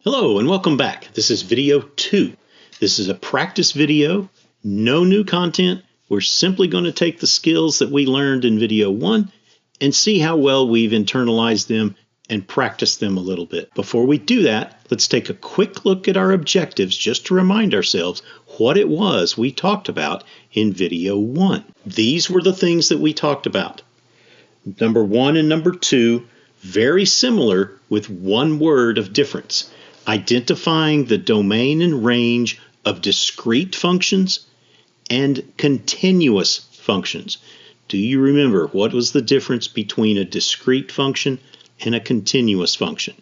Hello and welcome back. This is video 2. This is a practice video, no new content. We're simply going to take the skills that we learned in video 1 and see how well we've internalized them and practiced them a little bit. Before we do that, let's take a quick look at our objectives just to remind ourselves what it was we talked about in video 1. These were the things that we talked about. Number 1 and number 2, very similar with one word of difference. Identifying the domain and range of discrete functions and continuous functions. Do you remember what was the difference between a discrete function and a continuous function?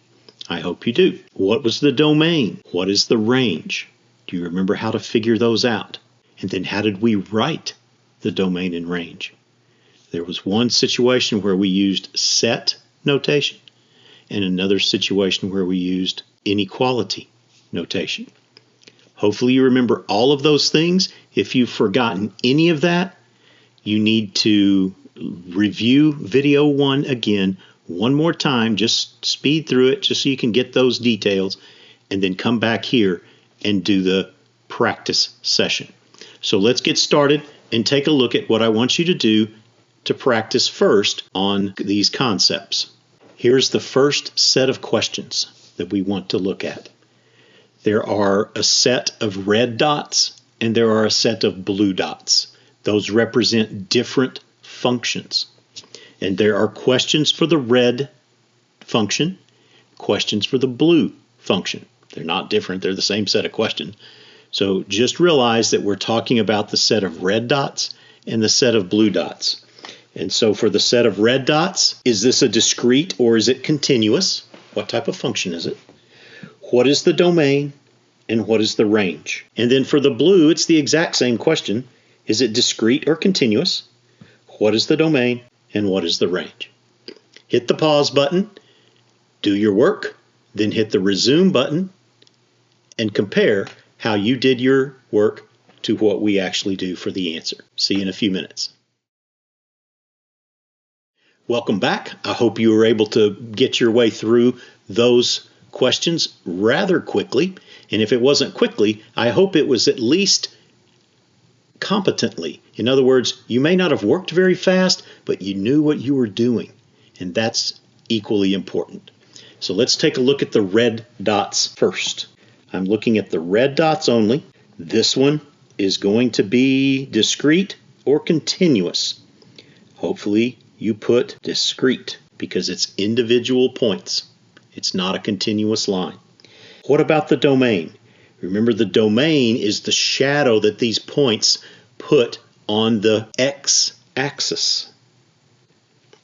I hope you do. What was the domain? What is the range? Do you remember how to figure those out? And then how did we write the domain and range? There was one situation where we used set notation and another situation where we used inequality notation. Hopefully you remember all of those things. If you've forgotten any of that, you need to review video 1 again one more time. Just speed through it just so you can get those details and then come back here and do the practice session. So let's get started and take a look at what I want you to do to practice first on these concepts. Here's the first set of questions that we want to look at. There are a set of red dots and there are a set of blue dots. Those represent different functions. And there are questions for the red function, questions for the blue function. They're not different, they're the same set of questions. So just realize that we're talking about the set of red dots and the set of blue dots. And so for the set of red dots, is this a discrete or is it continuous? What type of function is it? What is the domain and what is the range? And then for the blue, it's the exact same question. Is it discrete or continuous? What is the domain and what is the range? Hit the pause button, do your work, then hit the resume button and compare how you did your work to what we actually do for the answer. See you in a few minutes. Welcome back. I hope you were able to get your way through those questions rather quickly. And if it wasn't quickly, I hope it was at least competently. In other words, you may not have worked very fast, but you knew what you were doing. And that's equally important. So let's take a look at the red dots first. I'm looking at the red dots only. This one is going to be discrete or continuous. Hopefully you put discrete because it's individual points. It's not a continuous line. What about the domain? Remember, the domain is the shadow that these points put on the x-axis.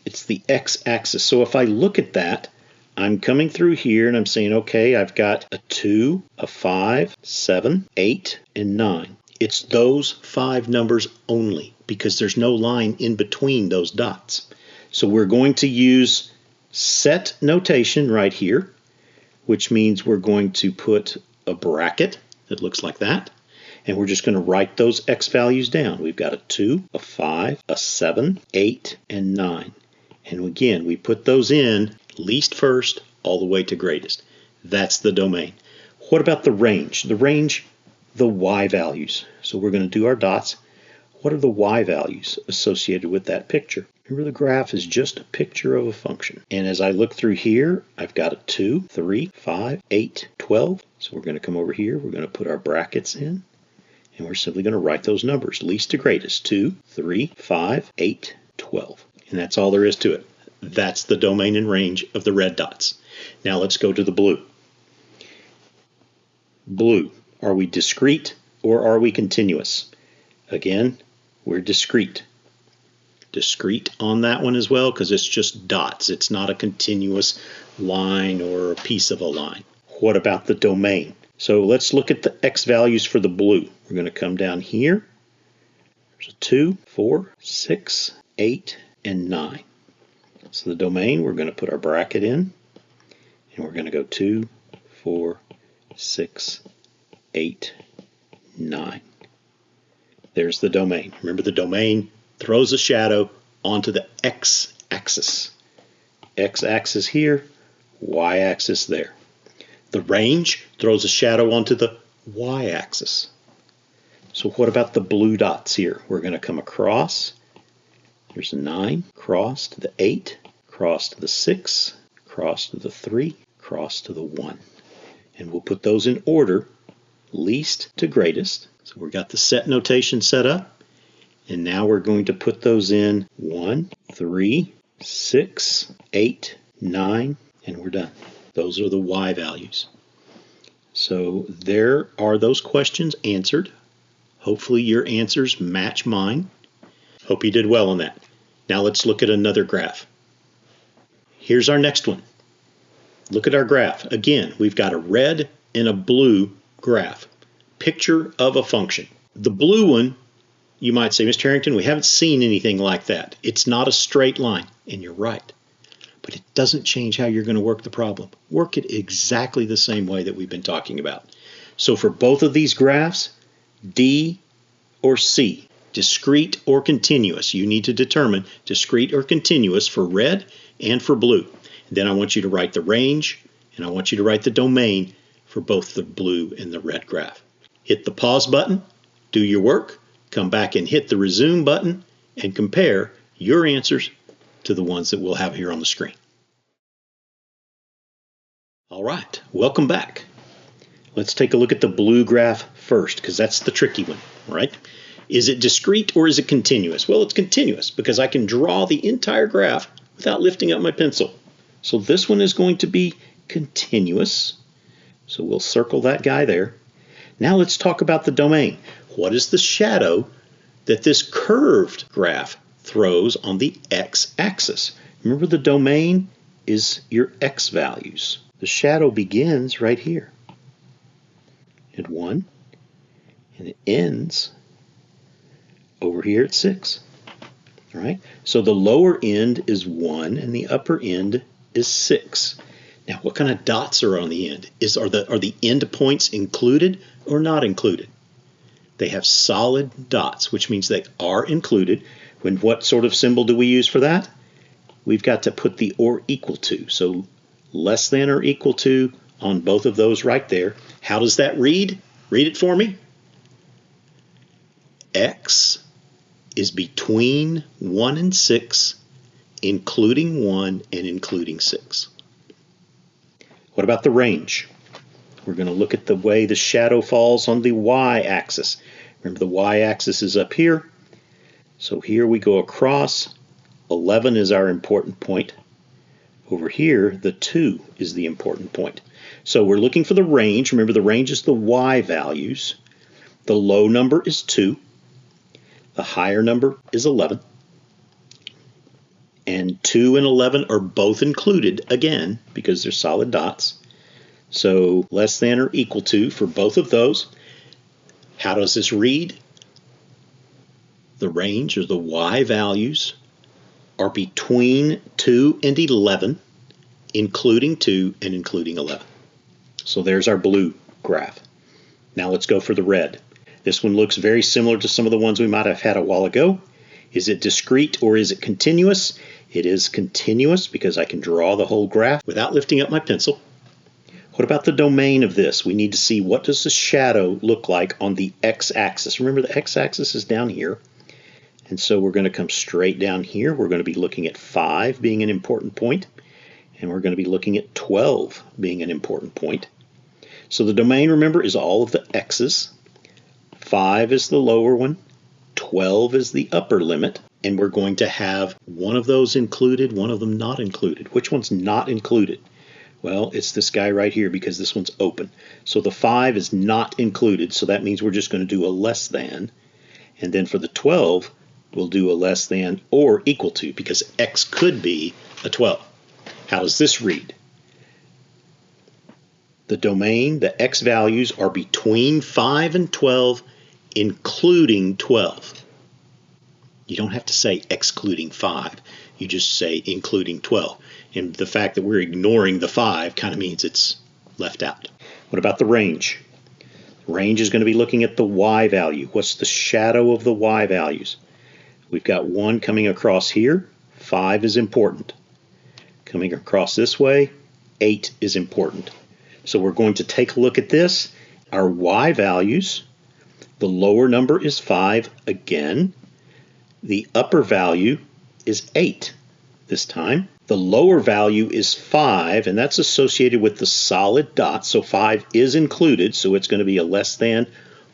It's the x-axis. So if I look at that, I'm coming through here and I'm saying, okay, I've got a 2, a 5, 7, 8, and 9. It's those 5 numbers only because there's no line in between those dots. So we're going to use set notation right here, which means we're going to put a bracket that looks like that, and we're just going to write those x values down. We've got a 2, a 5, a 7, 8, and 9. And again, we put those in least first all the way to greatest. That's the domain. What about the range? The range, the y values. So we're going to do our dots. What are the y values associated with that picture? Remember, the graph is just a picture of a function. And as I look through here, I've got a 2, 3, 5, 8, 12. So we're going to come over here. We're going to put our brackets in. And we're simply going to write those numbers, least to greatest. 2, 3, 5, 8, 12. And that's all there is to it. That's the domain and range of the red dots. Now let's go to the blue. Blue. Are we discrete or are we continuous? Again, we're discrete. Discrete on that one as well because it's just dots. It's not a continuous line or a piece of a line. What about the domain? So let's look at the x values for the blue. We're going to come down here. There's a 2, 4, 6, 8, and 9. So the domain, we're going to put our bracket in, and we're going to go 2, 4, 6, 8, 9. There's the domain. Remember, the domain throws a shadow onto the x-axis. X-axis here, y-axis there. The range throws a shadow onto the y-axis. So what about the blue dots here? We're going to come across. Here's a 9, cross to the 8, cross to the 6, cross to the 3, cross to the 1. And we'll put those in order, least to greatest. So we've got the set notation set up. And now we're going to put those in 1, 3, 6, 8, 9, and we're done. Those are the y values. So there are those questions answered. Hopefully your answers match mine. Hope you did well on that. Now let's look at another graph. Here's our next one. Look at our graph. Again, we've got a red and a blue graph. Picture of a function. The blue one, you might say, Mr. Harrington, we haven't seen anything like that. It's not a straight line. And you're right. But it doesn't change how you're going to work the problem. Work it exactly the same way that we've been talking about. So for both of these graphs, D or C, discrete or continuous. You need to determine discrete or continuous for red and for blue. Then I want you to write the range, and I want you to write the domain for both the blue and the red graph. Hit the pause button, do your work, come back and hit the resume button, and compare your answers to the ones that we'll have here on the screen. All right, welcome back. Let's take a look at the blue graph first, because that's the tricky one, right? Is it discrete or is it continuous? Well, it's continuous because I can draw the entire graph without lifting up my pencil. So this one is going to be continuous. So we'll circle that guy there. Now let's talk about the domain. What is the shadow that this curved graph throws on the x-axis? Remember, the domain is your x values. The shadow begins right here at 1, and it ends over here at 6. All right? So the lower end is 1 and the upper end is 6. Now, what kind of dots are on the end? Are the end points included or not included? They have solid dots, which means they are included. What sort of symbol do we use for that? We've got to put the or equal to. So less than or equal to on both of those right there. How does that read? Read it for me. X is between 1 and 6, including 1 and including 6. What about the range? We're going to look at the way the shadow falls on the y-axis. Remember, the y-axis is up here. So here we go across. 11 is our important point. Over here, the 2 is the important point. So we're looking for the range. Remember, the range is the y values. The low number is 2. The higher number is 11. And 2 and 11 are both included, again, because they're solid dots. So less than or equal to for both of those. How does this read? The range, or the y values, are between 2 and 11, including 2 and including 11. So there's our blue graph. Now let's go for the red. This one looks very similar to some of the ones we might have had a while ago. Is it discrete or is it continuous? It is continuous because I can draw the whole graph without lifting up my pencil. What about the domain of this? We need to see, what does the shadow look like on the x-axis? Remember, the x-axis is down here. And so we're going to come straight down here. We're going to be looking at 5 being an important point. And we're going to be looking at 12 being an important point. So the domain, remember, is all of the x's. 5 is the lower one. 12 is the upper limit. And we're going to have one of those included, one of them not included. Which one's not included? Well, it's this guy right here because this one's open. So the 5 is not included, so that means we're just going to do a less than. And then for the 12, we'll do a less than or equal to, because x could be a 12. How does this read? The domain, the x values, are between 5 and 12, including 12. You don't have to say excluding 5. You just say including 12. And the fact that we're ignoring the 5 kind of means it's left out. What about the range? Range is going to be looking at the y value. What's the shadow of the y values? We've got 1 coming across here. 5 is important. Coming across this way, 8 is important. So we're going to take a look at this. Our y values, the lower number is 5 again. The upper value is 8 this time. The lower value is 5, and that's associated with the solid dot. So 5 is included, so it's going to be a less than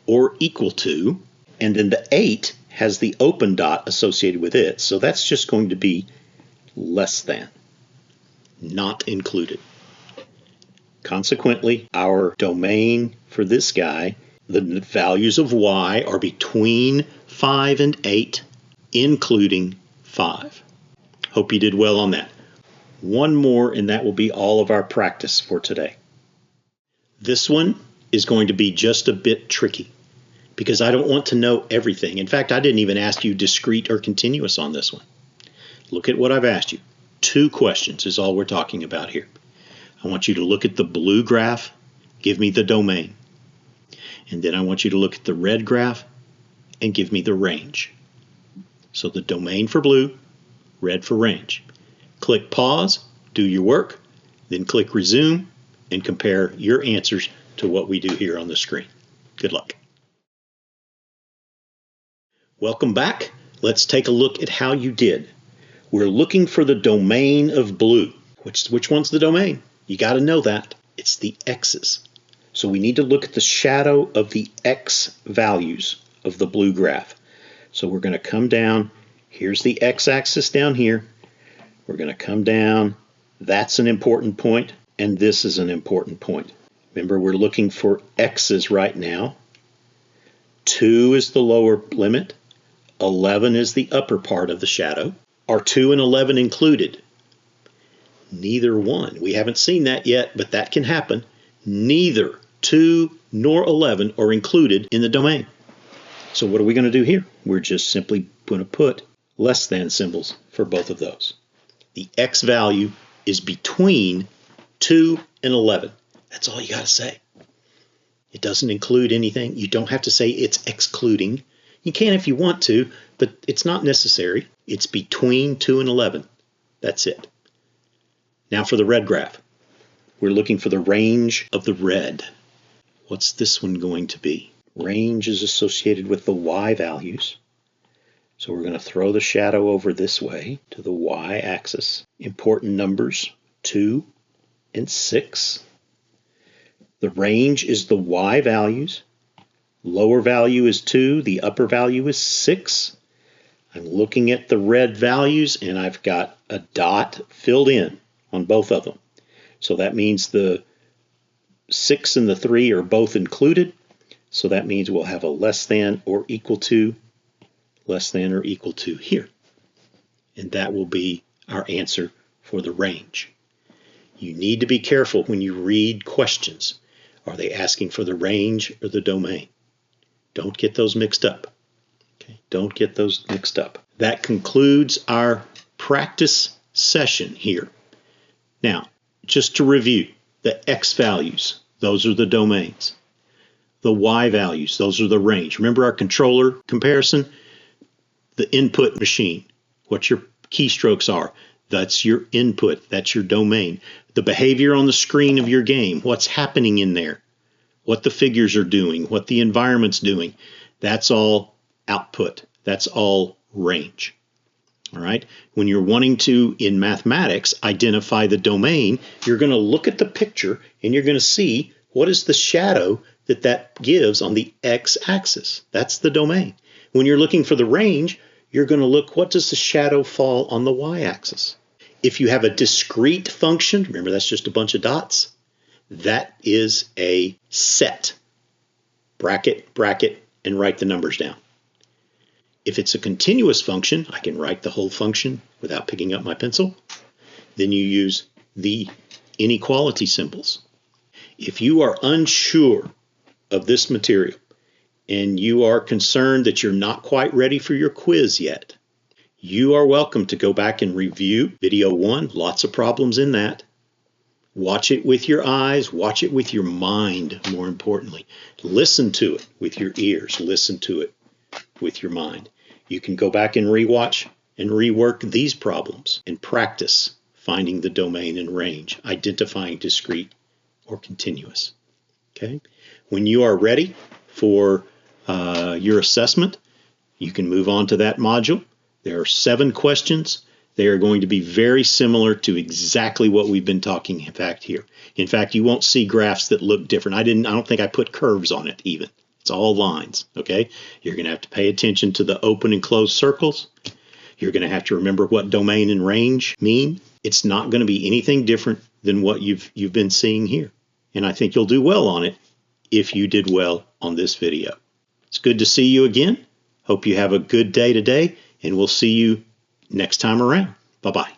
or equal to. And then the 8 has the open dot associated with it, so that's just going to be less than, not included. Consequently, our domain for this guy, the values of y are between 5 and 8, including 5. Hope you did well on that. One more, and that will be all of our practice for today. This one is going to be just a bit tricky because I don't want to know everything. In fact, I didn't even ask you discrete or continuous on this one. Look at what I've asked you. 2 questions is all we're talking about here. I want you to look at the blue graph, give me the domain. And then I want you to look at the red graph and give me the range. So the domain for blue, red for range. Click pause, do your work, then click resume and compare your answers to what we do here on the screen. Good luck. Welcome back. Let's take a look at how you did. We're looking for the domain of blue. Which one's the domain? You got to know that. It's the x's. So we need to look at the shadow of the x values of the blue graph. So we're going to come down. Here's the x-axis down here. We're going to come down. That's an important point, and this is an important point. Remember, we're looking for x's right now. 2 is the lower limit. 11 is the upper part of the shadow. Are 2 and 11 included? Neither one. We haven't seen that yet, but that can happen. Neither 2 nor 11 are included in the domain. So what are we going to do here? We're just simply going to put less than symbols for both of those. The x value is between 2 and 11. That's all you got to say. It doesn't include anything. You don't have to say it's excluding. You can if you want to, but it's not necessary. It's between 2 and 11. That's it. Now for the red graph. We're looking for the range of the red. What's this one going to be? Range is associated with the y values. So we're going to throw the shadow over this way to the y-axis. Important numbers, 2 and 6. The range is the y values. Lower value is 2, the upper value is 6. I'm looking at the red values, and I've got a dot filled in on both of them. So that means the 6 and the 3 are both included. So that means we'll have a less than or equal to here. And that will be our answer for the range. You need to be careful when you read questions. Are they asking for the range or the domain? Don't get those mixed up. Okay? Don't get those mixed up. That concludes our practice session here. Now, just to review, the x values, those are the domains. The y values, those are the range. Remember our controller comparison? The input machine, what your keystrokes are, that's your input, that's your domain. The behavior on the screen of your game, what's happening in there, what the figures are doing, what the environment's doing, that's all output, that's all range. All right. When you're wanting to, in mathematics, identify the domain, you're going to look at the picture and you're going to see what is the shadow that gives on the x-axis. That's the domain. When you're looking for the range, you're going to look, what does the shadow fall on the y-axis? If you have a discrete function, remember that's just a bunch of dots, that is a set. Bracket, bracket, and write the numbers down. If it's a continuous function, I can write the whole function without picking up my pencil. Then you use the inequality symbols. If you are unsure of this material and you are concerned that you're not quite ready for your quiz yet, you are welcome to go back and review video 1. Lots of problems in that. Watch it with your eyes. Watch it with your mind, more importantly. Listen to it with your ears. Listen to it with your mind. You can go back and rewatch and rework these problems and practice finding the domain and range, identifying discrete or continuous. Okay. When you are ready for your assessment, you can move on to that module. There are 7 questions. They are going to be very similar to exactly what we've been talking about here. In fact, you won't see graphs that look different. I don't think I put curves on it even. It's all lines, okay? You're going to have to pay attention to the open and closed circles. You're going to have to remember what domain and range mean. It's not going to be anything different than what you've been seeing here. And I think you'll do well on it if you did well on this video. It's good to see you again. Hope you have a good day today, and we'll see you next time around. Bye-bye.